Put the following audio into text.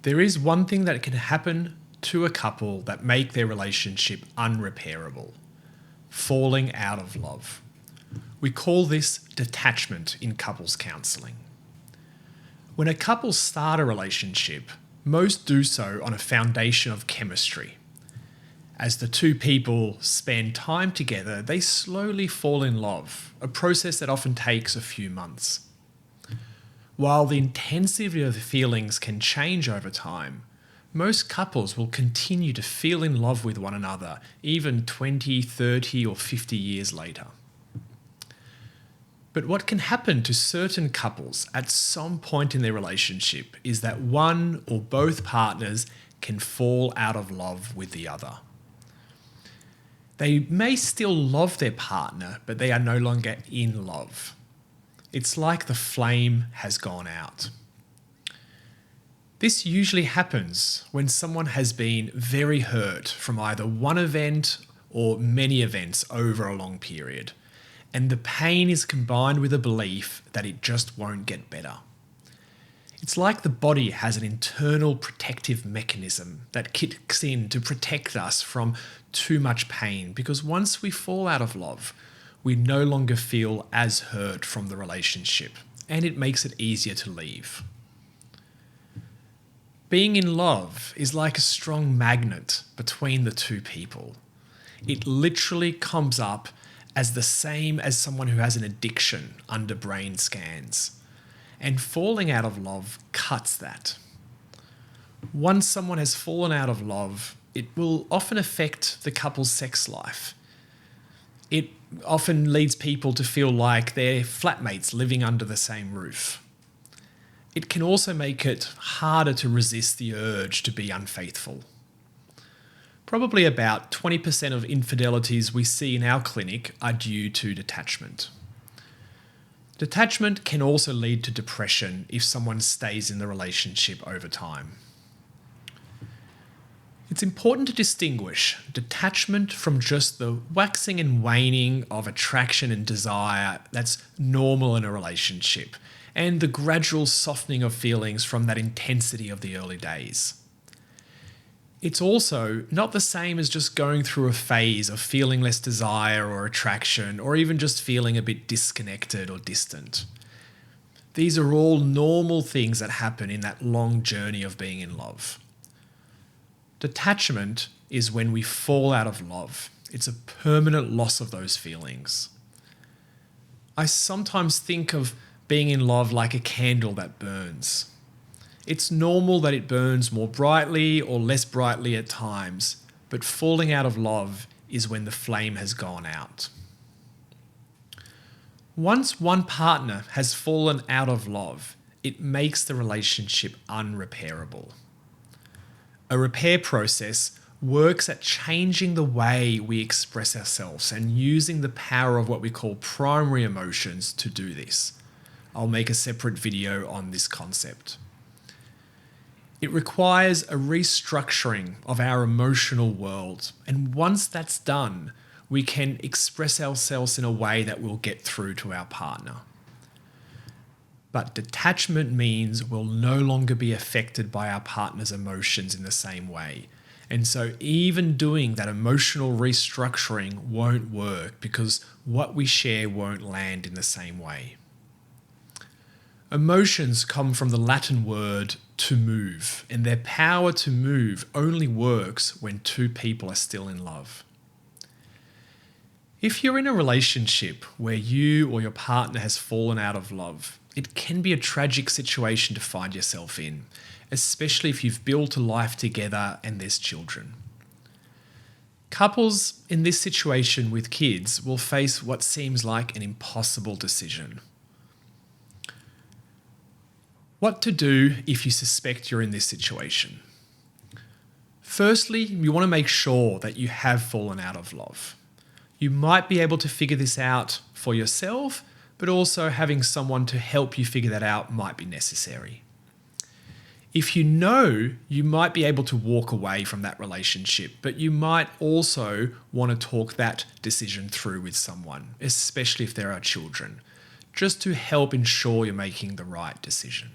There is one thing that can happen to a couple that make their relationship unrepairable: falling out of love. We call this detachment in couples counselling. When a couple start a relationship, most do so on a foundation of chemistry. As the two people spend time together, they slowly fall in love, a process that often takes a few months. While the intensity of the feelings can change over time, most couples will continue to feel in love with one another even 20, 30 or 50 years later. But what can happen to certain couples at some point in their relationship is that one or both partners can fall out of love with the other. They may still love their partner, but they are no longer in love. It's like the flame has gone out. This usually happens when someone has been very hurt from either one event or many events over a long period, and the pain is combined with a belief that it just won't get better. It's like the body has an internal protective mechanism that kicks in to protect us from too much pain, because once we fall out of love, we no longer feel as hurt from the relationship, and it makes it easier to leave. Being in love is like a strong magnet between the two people. It literally comes up as the same as someone who has an addiction under brain scans. And falling out of love cuts that. Once someone has fallen out of love, it will often affect the couple's sex life. It often leads people to feel like they're flatmates living under the same roof. It can also make it harder to resist the urge to be unfaithful. Probably about 20% of infidelities we see in our clinic are due to detachment. Detachment can also lead to depression if someone stays in the relationship over time. It's important to distinguish detachment from just the waxing and waning of attraction and desire that's normal in a relationship, and the gradual softening of feelings from that intensity of the early days. It's also not the same as just going through a phase of feeling less desire or attraction, or even just feeling a bit disconnected or distant. These are all normal things that happen in that long journey of being in love. Detachment is when we fall out of love. It's a permanent loss of those feelings. I sometimes think of being in love like a candle that burns. It's normal that it burns more brightly or less brightly at times, but falling out of love is when the flame has gone out. Once one partner has fallen out of love, it makes the relationship unrepairable. A repair process works at changing the way we express ourselves and using the power of what we call primary emotions to do this. I'll make a separate video on this concept. It requires a restructuring of our emotional world, and once that's done, we can express ourselves in a way that will get through to our partner. But detachment means we'll no longer be affected by our partner's emotions in the same way. And so even doing that emotional restructuring won't work because what we share won't land in the same way. Emotions come from the Latin word to move, and their power to move only works when two people are still in love. If you're in a relationship where you or your partner has fallen out of love, it can be a tragic situation to find yourself in, especially if you've built a life together and there's children. Couples in this situation with kids will face what seems like an impossible decision. What to do if you suspect you're in this situation? Firstly, you want to make sure that you have fallen out of love. You might be able to figure this out for yourself, but also having someone to help you figure that out might be necessary. If you know, you might be able to walk away from that relationship, but you might also want to talk that decision through with someone, especially if there are children, just to help ensure you're making the right decision.